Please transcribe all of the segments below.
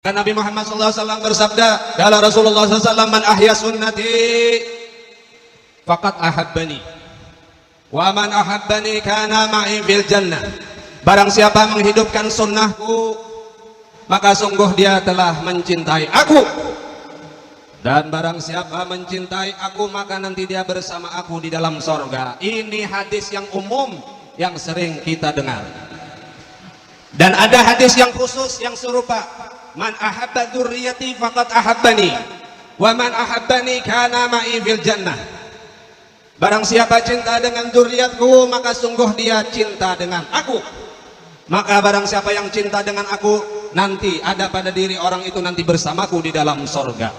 Dan Nabi Muhammad SAW bersabda, kala Rasulullah SAW, man ahya sunnati faqad ahabbani wa man ahabbani kana ma'i fil jannah. Barang siapa menghidupkan sunnahku, maka sungguh dia telah mencintai aku, dan barang siapa mencintai aku, maka nanti dia bersama aku di dalam sorga. Ini hadis yang umum yang sering kita dengar, dan ada hadis yang khusus yang serupa, man ahabba dzurriyyati faqad ahabbani wa man ahabbani kana ma'i fil jannah. Barang siapa cinta dengan dzurriyyatku, maka sungguh dia cinta dengan aku, maka barang siapa yang cinta dengan aku, nanti ada pada diri orang itu nanti bersamaku di dalam sorga.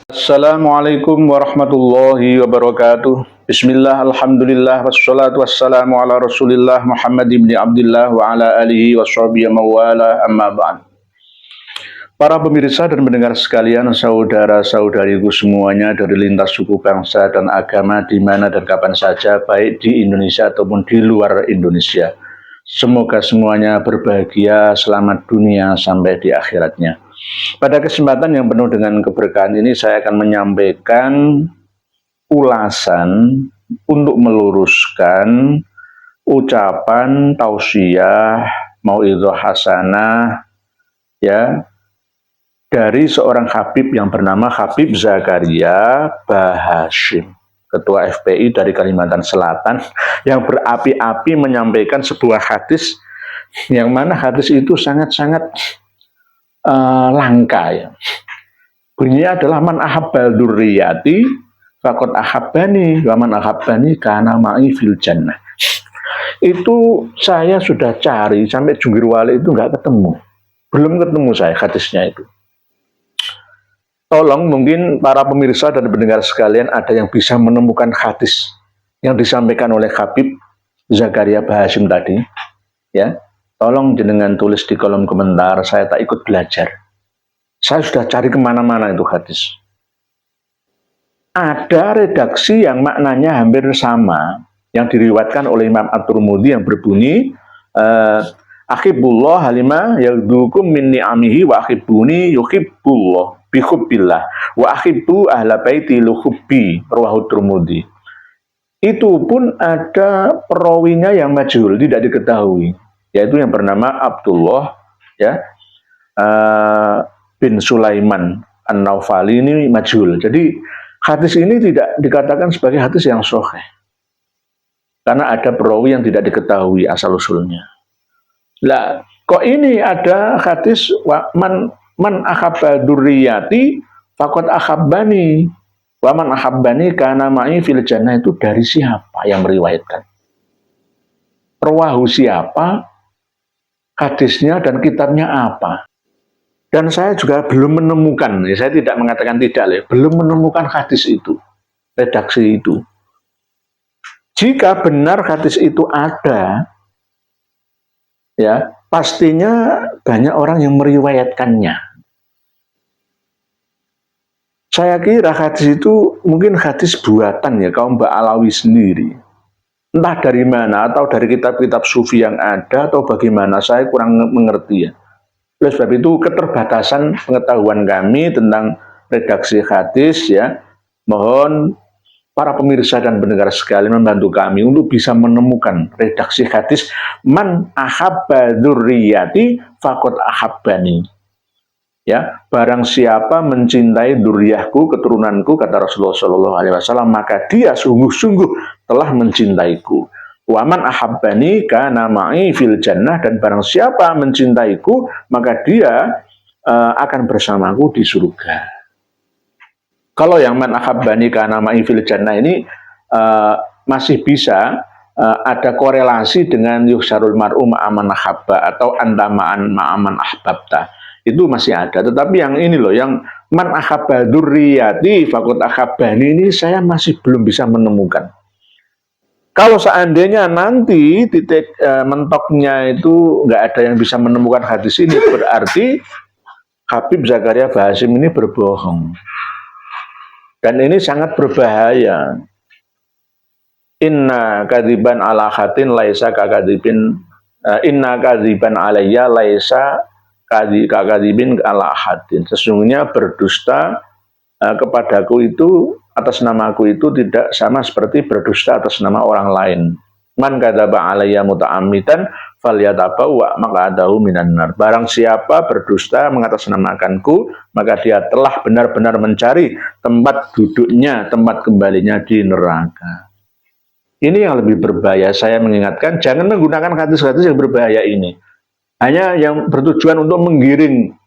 Assalamualaikum warahmatullahi wabarakatuh. Bismillah, alhamdulillah, wassalatu wassalamu ala rasulillah Muhammad ibn Abdullah wa ala alihi wa sahbihi mawala, amma ba'd. Para pemirsa dan pendengar sekalian, saudara-saudariku semuanya dari lintas suku, bangsa, dan agama, di mana dan kapan saja, baik di Indonesia ataupun di luar Indonesia. Semoga semuanya berbahagia, selamat dunia sampai di akhiratnya. Pada kesempatan yang penuh dengan keberkahan ini, saya akan menyampaikan ulasan untuk meluruskan ucapan tausiah mau'idhah hasanah ya dari seorang Habib yang bernama Habib Zakaria Bahashim, Ketua FPI dari Kalimantan Selatan, yang berapi-api menyampaikan sebuah hadis yang mana hadis itu sangat-sangat langka ya. Bunyinya adalah man ahabbal dzurriyyati faqad ahabbani wa man ahabbani kana ma'i fil jannah. Itu saya sudah cari sampai Jungkirwali itu nggak ketemu. Belum ketemu saya hadisnya itu. Tolong mungkin para pemirsa dan pendengar sekalian ada yang bisa menemukan hadis yang disampaikan oleh Habib Zakaria Bahashim tadi, ya. Tolong jenengan tulis di kolom komentar, saya tak ikut belajar. Saya sudah cari kemana-mana itu hadis. Ada redaksi yang maknanya hampir sama, yang diriwayatkan oleh Imam At-Tirmidzi yang berbunyi, akhibullah halima yagdukum min ni'amihi wa akhibuni yuhibbullah bihubbillah wa akhibbu ahla baiti luhubbi, rawahu Tirmidzi. Itu pun ada perawinya yang majhul, tidak diketahui, yaitu yang bernama Abdullah ya bin Sulaiman An-Naufali, ini majhul. Jadi hadis ini tidak dikatakan sebagai hadis yang sahih karena ada perawi yang tidak diketahui asal-usulnya. Lah, kok ini ada hadis man ahabba dzurriyyati faqad ahabbani wa man ahabbani kana ma'i fil jannah, itu dari siapa yang meriwayatkan? Rawahu siapa? Hadisnya dan kitabnya apa? Dan saya juga belum menemukan, ya, saya tidak mengatakan tidak, ya, belum menemukan hadis itu, redaksi itu. Jika benar hadis itu ada, ya, pastinya banyak orang yang meriwayatkannya. Saya kira hadis itu mungkin hadis buatan ya kaum Mbak Alawi sendiri. Entah dari mana, atau dari kitab-kitab sufi yang ada, atau bagaimana, saya kurang mengerti ya. Oleh sebab itu keterbatasan pengetahuan kami tentang redaksi hadis ya, mohon para pemirsa dan pendengar sekalian membantu kami untuk bisa menemukan redaksi hadis man ahabba dzurriyyati faqad ahabbani. Ya, barang siapa mencintai dzurriyyahku, keturunanku, kata Rasulullah SAW, maka dia sungguh-sungguh telah mencintaiku. Wa man ahabbani kana ma'i fil jannah, dan barang siapa mencintaiku, maka dia akan bersamaku di surga. Kalau yang man ahabbani kana ma'i fil jannah ini masih bisa ada korelasi dengan yuhsyarul mar'u ma'aman ahabba atau antama'an ma'aman ahbabta. Itu masih ada. Tetapi yang ini loh, yang man ahabba dzurriyyati faqad ahabbani, ini saya masih belum bisa menemukan. Kalau seandainya nanti titik mentoknya itu nggak ada yang bisa menemukan hadis ini, berarti Habib Zakaria Bahashim ini berbohong. Dan ini sangat berbahaya. Inna kadziban ala khatin laisa kakadzibin, inna kadziban alayya laisa kadzibin ala ahadin. Sesungguhnya berdusta kepadaku itu atas namaku itu tidak sama seperti berdusta atas nama orang lain. Man kadzaba alayya muta'ammidan falyatabawwa maq'adahu minan nar. Barang siapa berdusta mengatasnamakanku, maka dia telah benar-benar mencari tempat duduknya, tempat kembalinya di neraka. Ini yang lebih berbahaya. Saya mengingatkan, jangan menggunakan hadis-hadis yang berbahaya ini. Hanya yang bertujuan untuk menggiring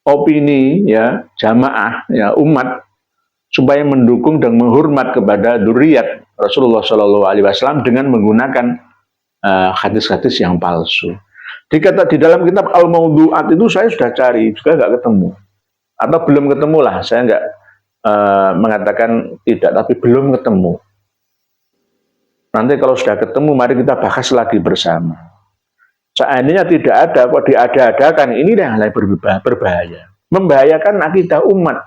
opini ya jamaah ya umat supaya mendukung dan menghormat kepada dzurriyyat Rasulullah Shallallahu Alaihi Wasallam dengan menggunakan hadis-hadis yang palsu. Di dalam kitab Al-Mawdu'at itu saya sudah cari juga nggak ketemu, atau belum ketemu lah. Saya nggak mengatakan tidak, tapi belum ketemu. Nanti kalau sudah ketemu, mari kita bahas lagi bersama. Seandainya tidak ada, kok diada-adakan, ini yang berbahaya, membahayakan akidah umat.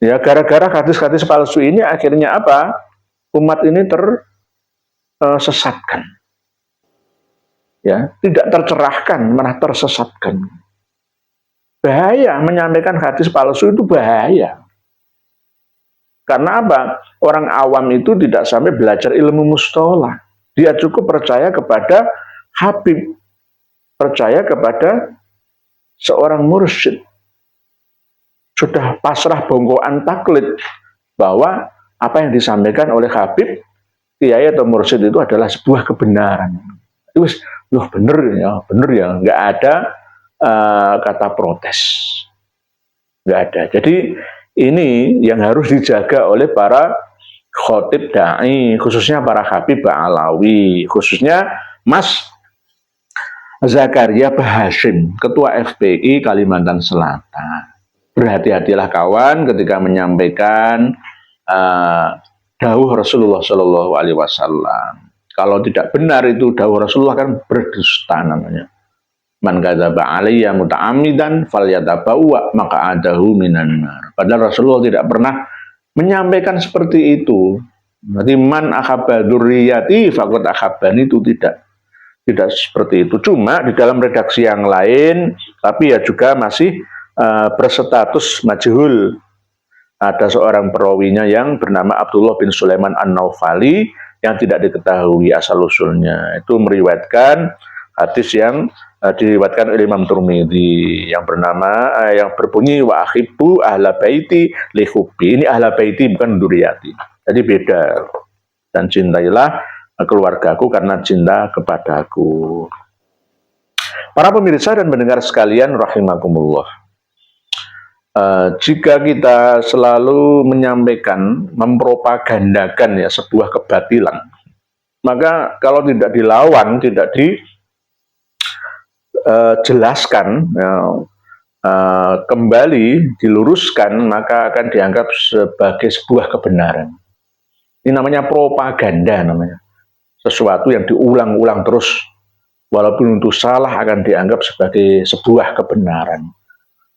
Ya, gara-gara hadis-hadis palsu ini akhirnya apa? Umat ini tersesatkan. Ya, tidak tercerahkan, malah tersesatkan. Bahaya menyampaikan hadis palsu itu bahaya. Karena apa? Orang awam itu tidak sampai belajar ilmu mustalah. Dia cukup percaya kepada Habib, percaya kepada seorang mursyid. Sudah pasrah bongkoan taklid bahwa apa yang disampaikan oleh Habib, kiai atau mursyid itu adalah sebuah kebenaran. Itu loh bener ya, nggak ada kata protes, nggak ada. Jadi ini yang harus dijaga oleh para khotib da'i, khususnya para Habib Ba'alawi, khususnya Mas Zakaria Bahashim, Ketua FPI Kalimantan Selatan. Berhati-hatilah kawan ketika menyampaikan dawuh Rasulullah Shallallahu Alaihi Wasallam. Kalau tidak benar itu dawuh Rasulullah kan berdusta namanya. Man kadzaba alayya muta'ammidan falyatabawwa maq'adahu minan nar. Padahal Rasulullah tidak pernah menyampaikan seperti itu. Berarti man ahabba dzurriyyati faqad ahabbani itu tidak seperti itu. Cuma di dalam redaksi yang lain, tapi ya juga masih berstatus majhul. Ada seorang perawinya yang bernama Abdullah bin Sulaiman An-Naufali yang tidak diketahui asal-usulnya. Itu meriwayatkan hadis yang diriwayatkan oleh Imam Tirmidzi yang bernama yang berbunyi wa akhibbu ahla baiti li hubbi. Ini ahla baiti bukan dzurriyyati. Jadi beda. Dan cintailah keluargaku karena cinta kepadaku. Para pemirsa dan pendengar sekalian rahimakumullah. Jika kita selalu menyampaikan, mempropagandakan ya sebuah kebatilan, maka kalau tidak dilawan, tidak dijelaskan, kembali diluruskan, maka akan dianggap sebagai sebuah kebenaran. Ini namanya propaganda, namanya sesuatu yang diulang-ulang terus, walaupun itu salah akan dianggap sebagai sebuah kebenaran.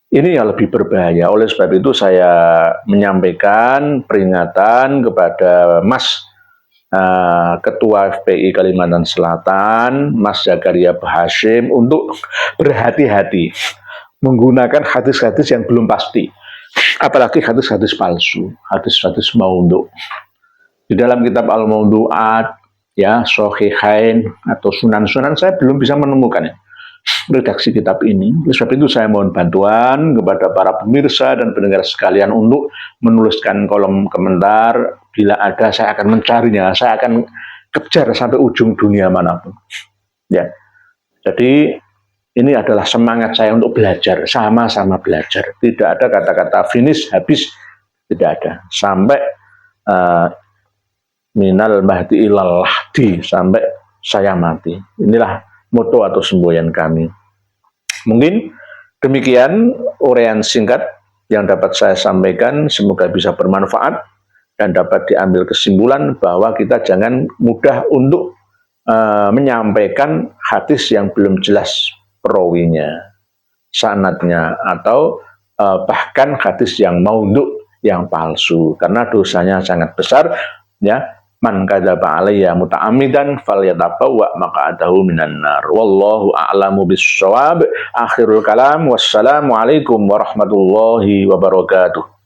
Ini yang lebih berbahaya. Oleh sebab itu saya menyampaikan peringatan kepada Mas Ketua FPI Kalimantan Selatan, Mas Zakaria Bahashim, untuk berhati-hati menggunakan hadis-hadis yang belum pasti, apalagi hadis-hadis palsu, hadis-hadis maudhu. Di dalam kitab Al-Mawdu'at, ya, Shahihain atau Sunan-Sunan, saya belum bisa menemukannya redaksi kitab ini. Oleh sebab itu saya mohon bantuan kepada para pemirsa dan pendengar sekalian untuk menuliskan kolom komentar. Bila ada, saya akan mencarinya, saya akan kejar sampai ujung dunia manapun. Ya, jadi ini adalah semangat saya untuk belajar, sama-sama belajar. Tidak ada kata-kata finish, habis, tidak ada. Sampai minal mahdi ilal lahdi, sampai saya mati. Inilah moto atau semboyan kami. Mungkin demikian uraian singkat yang dapat saya sampaikan, semoga bisa bermanfaat dan dapat diambil kesimpulan bahwa kita jangan mudah untuk menyampaikan hadis yang belum jelas perawinya, sanadnya, atau bahkan hadis yang maudhu, yang palsu, karena dosanya sangat besar, ya. Man kadzaba alayya muta'ammidan falyatabawwa maq'adahu minan nar. Wallahu a'lamu bissawab. Akhirul kalam. Wassalamu alaikum warahmatullahi wabarakatuh.